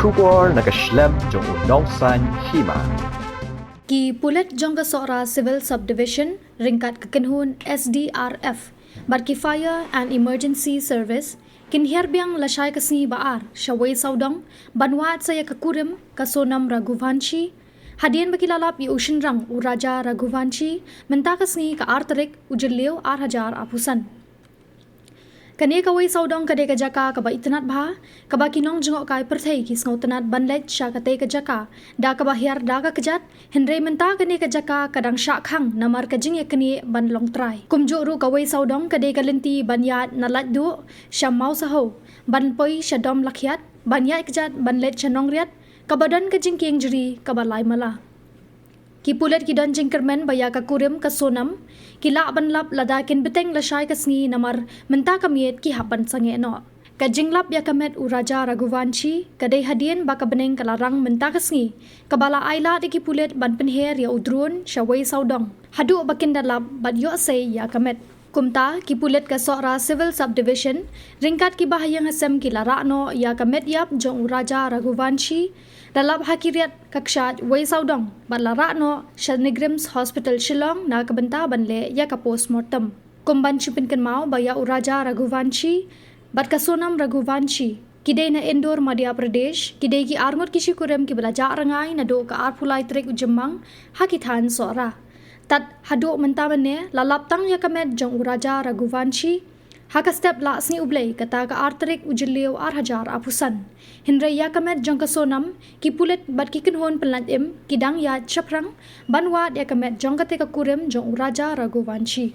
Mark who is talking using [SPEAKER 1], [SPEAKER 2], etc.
[SPEAKER 1] Shubor nakaslem jong unongsan Hima.
[SPEAKER 2] Ki Pulit jong kasora Civil Subdivision ringkat kekenhun SDRF barki Fire and Emergency Service kin Hiar Biang Lashai ke Sngi baar syawai saudong banwat saya ke Kurim ke Sonam Raghuvanshi hadian baki lalap i ocean rang u Raja Raghuvanshi menta ke Sngi ke arterik ujirliu hajar apusan. Kani kawai saudong kade ka jaka kaba itnat bha kaba kinong jengok kai perthai ki sngo tenat banlet sha kate ka jaka da kaba hiar da ka kejat henry menta kani ka jaka kadang syak khang namar ka jing kani ban long trai kumjo ru kawai saudong kade ka lenti banyat nalat du sha mau saho ban poi sha dom lakhiat banyat kejat banlet chanong riat kabadan ka jing kieng jeri kaba lai mala Ki Pulit ki don jingkermen baya ka Kurim ka Sonam ki la banlap ladakin beteng Lashai ka Sngi namar menta kamiet ki hapan sange no ka jinglap ya kamet u Raja Raghuvanshi kadai hadian baka beneng kalarang menta ka Sngi kabala aila de ki Pulit ban penher ya udrun syawai saudong hadu bakin dalap bad yo say ya kamet kumta ki Pulit ka sora Civil Subdivision ringkat ki bahayang hasem ki larakno ya kamet yap jong u Raja Raghuvanshi dalap hakiriat kakshat wai saudong ballarakno Shanigrims Hospital Shillong na kabenta banle ya ka postmortem kumban chupin kan mau baya u Raja Raghuvanshi bat ka Sonam Raghuvanshi kidai na Indore Madhya Pradesh kidai ki arngot ki Kurim ki belajar rangai na do ka arpulai trek ujemang hakithan sora tat hadu menta bane lalap tang ya kamet jong u Raja Raghuvanshi haka step la Sngi ublei kata ka arterik ujiliu hajar apusan hinray ya kamet jong ka Sonam ki Pulit bat ki kenhon pelat kidang ya chaprang banwat ya kamet jong ka te ka Kurim jong u Raja Raghuvanshi